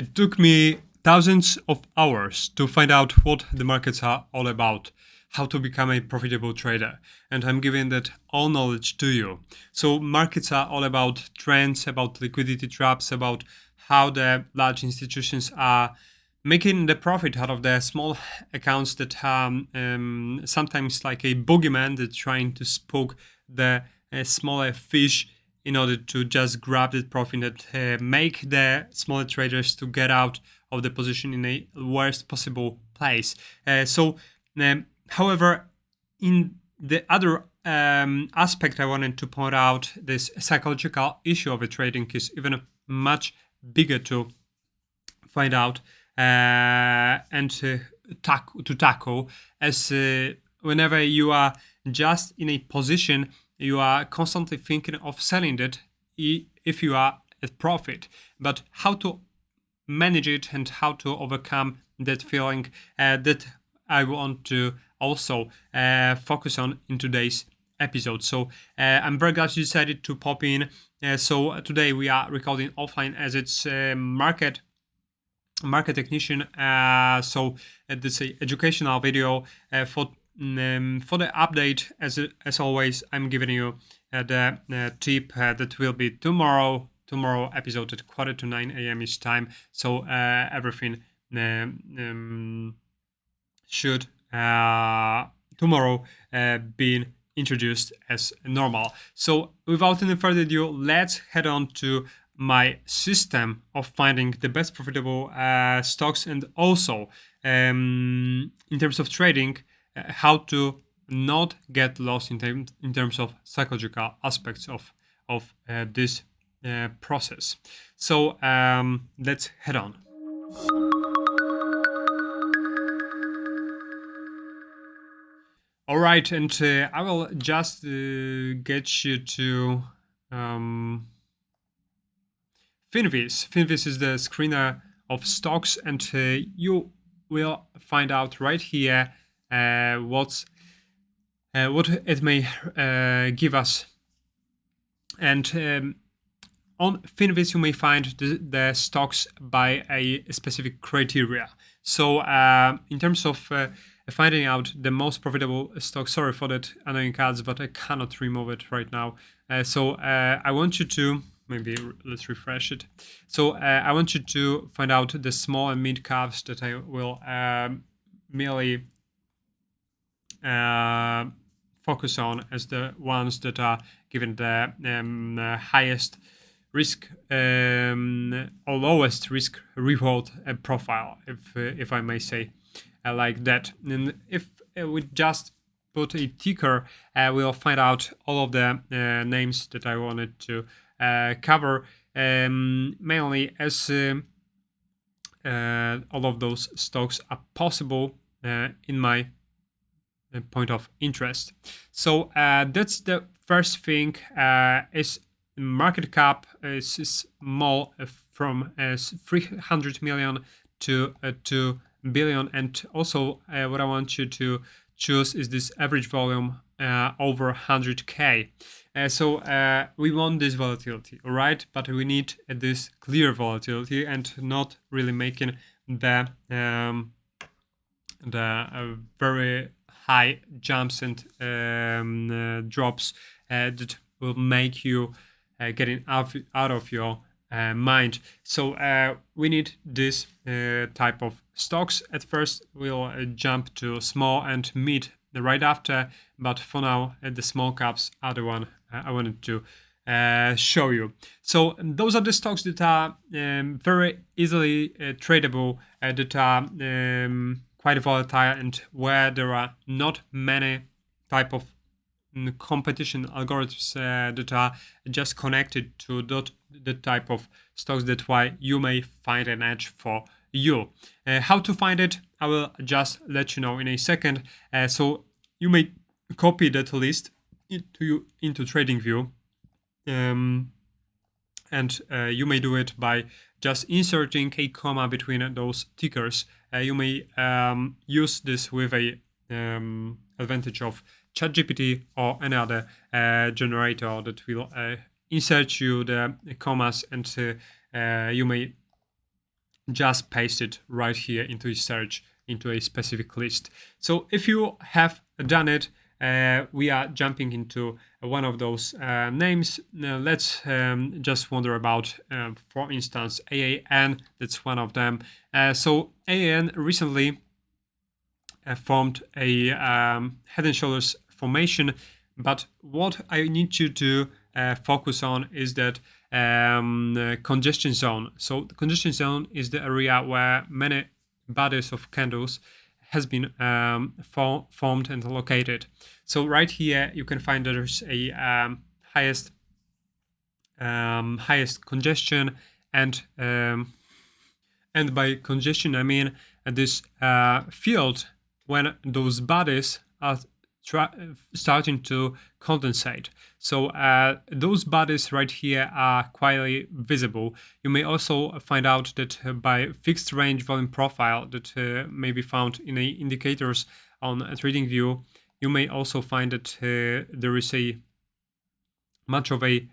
It took me thousands of hours to find out what the markets are all about, how to become a profitable trader, and I'm giving that all knowledge to you. So markets are all about trends, about liquidity traps, about how the large institutions are making the profit out of the small accounts that are sometimes like a boogeyman that's trying to spook the smaller fish in order to just grab that profit and make the smaller traders to get out of the position in a worst possible place. However, in the other aspect I wanted to point out, this psychological issue of a trading is even much bigger to find out and to tackle, as whenever you are just in a position, you are constantly thinking of selling it if you are at profit. But how to manage it and how to overcome that feeling, that I want to also focus on in today's episode. So I'm very glad you decided to pop in. So today we are recording offline as it's market technician. So this is educational video for the update. As always, I'm giving you the tip that will be tomorrow episode at 8:45 a.m. each time. So everything should tomorrow be introduced as normal. So without any further ado, let's head on to my system of finding the best profitable stocks, and also in terms of trading, how to not get lost in terms of psychological aspects of this process. So let's head on. All right, and I will just get you to Finviz. Finviz is the screener of stocks, and you will find out right here what it may give us. And on Finviz, you may find the stocks by a specific criteria. So in terms of finding out the most profitable stock, sorry for that annoying ads, but I cannot remove it right now. So I want you to, maybe let's refresh it. So I want you to find out the small and mid caps that I will merely focus on as the ones that are given the highest risk or lowest risk reward profile, if I may say like that. And if we just put a ticker, we'll find out all of the names that I wanted to cover, mainly as all of those stocks are possible in my point of interest. So that's the first thing. Is market cap is small, from 300 million to 2 billion, and also what I want you to choose is this average volume over 100k. So we want this volatility, all right, but we need this clear volatility and not really making the very high jumps and drops that will make you getting out of your mind. So we need this type of stocks. At first, we'll jump to small and mid right after, but for now, the small caps are the one I wanted to show you. So those are the stocks that are very easily tradable, that are quite volatile, and where there are not many type of competition algorithms that are just connected to the type of stocks. That's why you may find an edge for you. How to find it, I will just let you know in a second. So you may copy that list into TradingView, and you may do it by just inserting a comma between those tickers. You may use this with a advantage of ChatGPT or any other generator that will insert you the commas, and you may just paste it right here into a search into a specific list. So if you have done it, we are jumping into one of those names. Now let's just wonder about, for instance, AAN. That's one of them. So AAN recently formed a head and shoulders formation, but what I need you to focus on is that congestion zone. So the congestion zone is the area where many bodies of candles has been formed and located. So right here you can find that there's a highest congestion, and by congestion I mean this field when those bodies are starting to condensate. So those bodies right here are quietly visible. You may also find out that by fixed range volume profile that may be found in the indicators on TradingView, you may also find that there is a much of a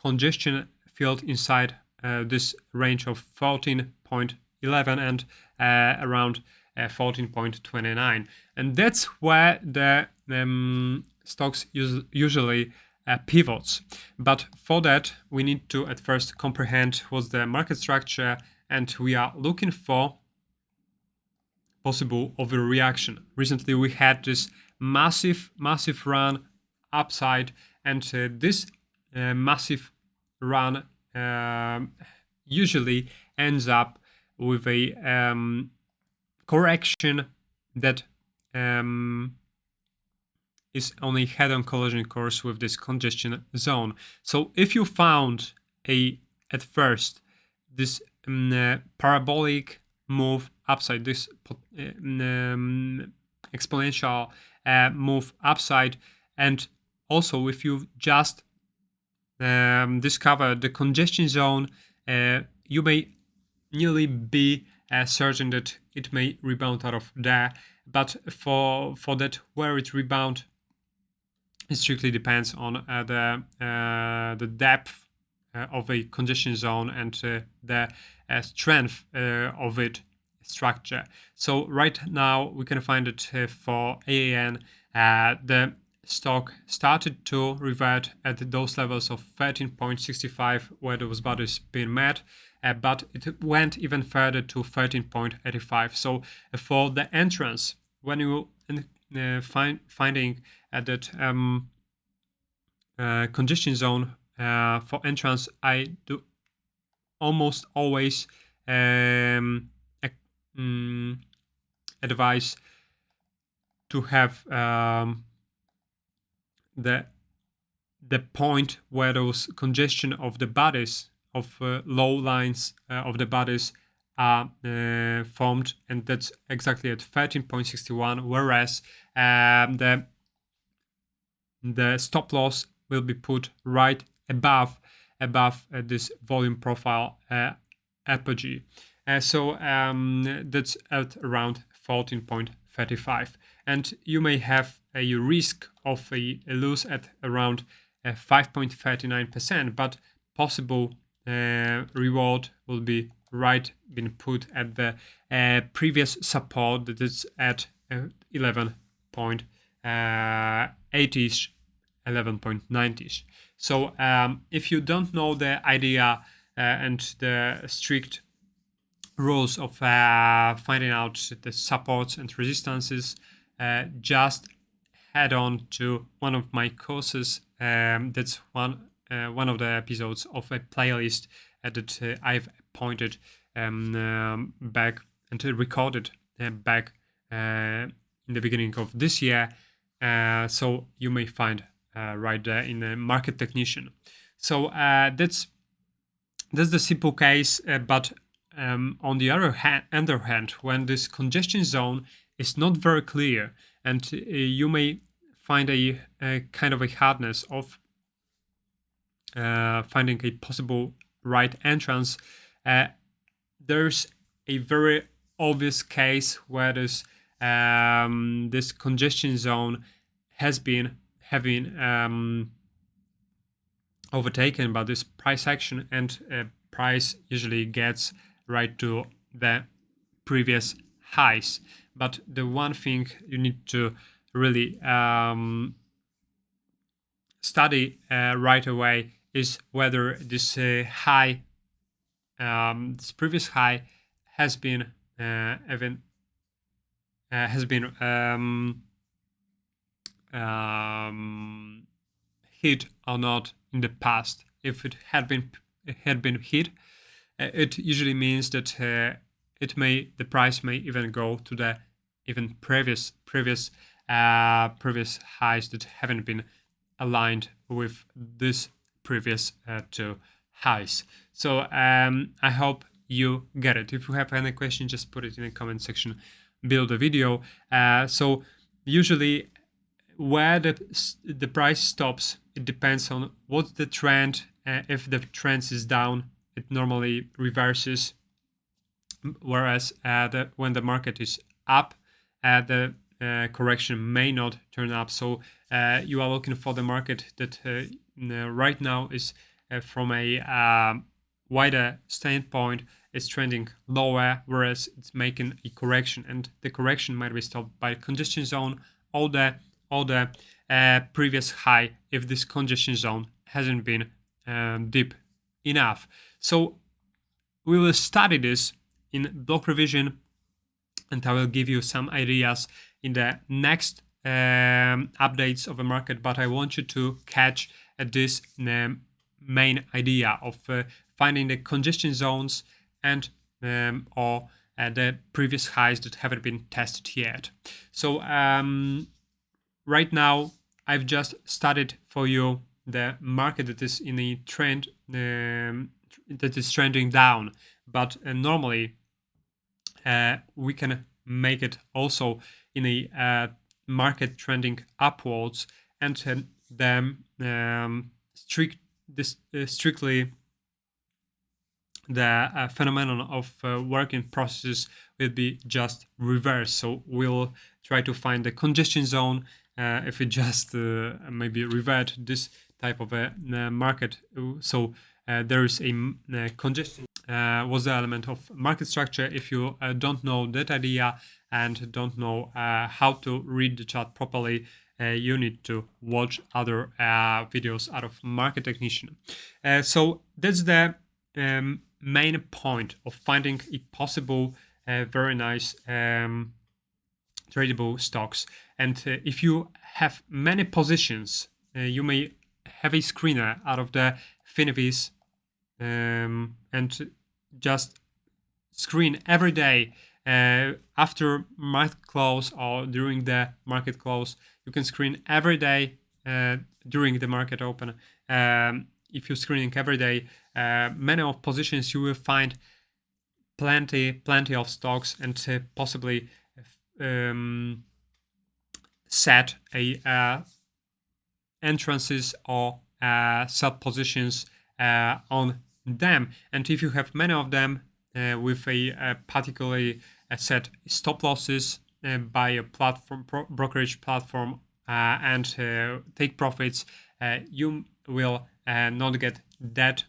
congestion field inside this range of 14.11 and around 14.29, and that's where the stocks usually pivots. But for that, we need to at first comprehend what's the market structure, and we are looking for possible overreaction. Recently, we had this massive run upside, and this massive run usually ends up with a correction that is on a head-on collision course with this congestion zone. So if you found at first this parabolic move upside, this exponential move upside, and also if you just discover the congestion zone, you may nearly be certain that it may rebound out of there. But for that, where it rebound, it strictly depends on the depth of a congestion zone and the strength of its structure. So right now we can find that for AAN, the stock started to revert at those levels of 13.65 where those bodies been met, but it went even further to 13.85. So for the entrance, when you finding that congestion zone for entrance, I do almost always advise to have the point where those congestion of the bodies of low lines of the bodies are formed, and that's exactly at 13.61, whereas the stop loss will be put right above this volume profile apogee. So that's at around 14.35, and you may have a risk of a loss at around 5.39%, but possible reward will be right being put at the previous support that is at 11.80ish, 11.90ish. So if you don't know the idea and the strict rules of finding out the supports and resistances, just head on to one of my courses. That's one of the episodes of a playlist that I've pointed back and recorded back in the beginning of this year. So you may find right there in the Market Technician. So that's the simple case. But on the other hand, when this congestion zone is not very clear, and you may find a kind of a hardness of finding a possible right entrance, there's a very obvious case where this congestion zone has been having overtaken by this price action, and price usually gets right to the previous highs. But the one thing you need to really study right away is whether this high, this previous high, has been even has been hit or not in the past. If it had been hit, it usually means that the price may even go to the even previous highs that haven't been aligned with this previous two highs. So I hope you get it. If you have any question, just put it in the comment section below the video. So usually where the price stops, it depends on what's the trend. If the trend is down, it normally reverses, whereas when the market is up, the correction may not turn up. So you are looking for the market that right now is from a wider standpoint is trending lower, whereas it's making a correction, and the correction might be stopped by congestion zone or the previous high if this congestion zone hasn't been deep enough. So we will study this in BlockreVision, and I will give you some ideas in the next updates of the market. But I want you to catch this main idea of finding the congestion zones and or the previous highs that haven't been tested yet. So right now I've just studied for you the market that is in a trend that is trending down, but normally we can make it also in a market trending upwards, and then strictly the phenomenon of working processes will be just reversed. So we'll try to find the congestion zone if we just maybe revert this type of a market. So there is a congestion was the element of market structure. If you don't know that idea and don't know how to read the chart properly, you need to watch other videos out of Market Technician. So that's the main point of finding a possible very nice tradable stocks. And if you have many positions, you may have a screener out of the Finivis and just screen every day after market close or during the market close. You can screen every day during the market open. If you're screening every day, many of positions, you will find plenty of stocks, and possibly set a entrances or sub positions on them. And if you have many of them with a particularly set stop losses by a platform brokerage platform and take profits, you will not get that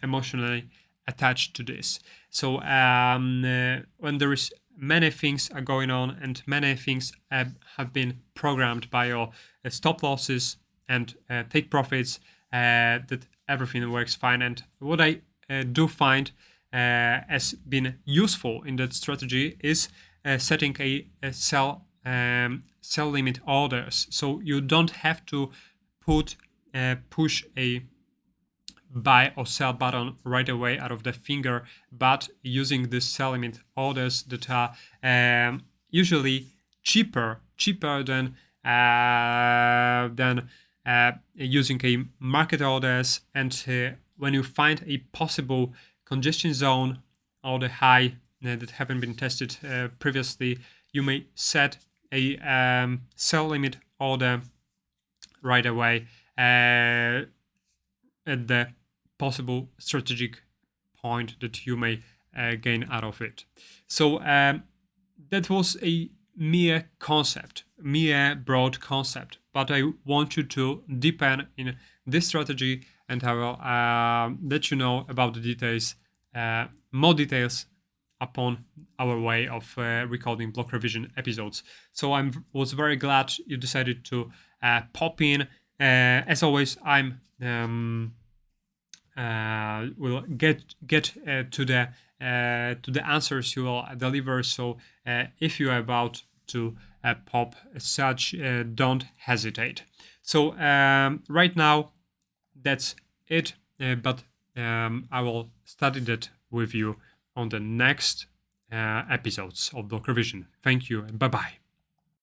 emotionally attached to this. So when there is many things are going on and many things have been programmed by your stop losses and take profits, that everything works fine. And what I do find has been useful in that strategy is setting a sell limit orders. So you don't have to push a buy or sell button right away out of the finger, but using the sell limit orders that are usually cheaper than using a market orders. And when you find a possible congestion zone or the high that haven't been tested previously, you may set a sell limit order right away at the possible strategic point that you may gain out of it. So that was a mere broad concept, but I want you to deepen in this strategy, and I will let you know about the details more details upon our way of recording BlockreVision episodes. So I was very glad you decided to pop in. As always, I'm will get to the answers you will deliver. So if you are about to pop such, don't hesitate. So right now that's it, but I will study that with you on the next episodes of BlockreVision. Thank you and bye bye.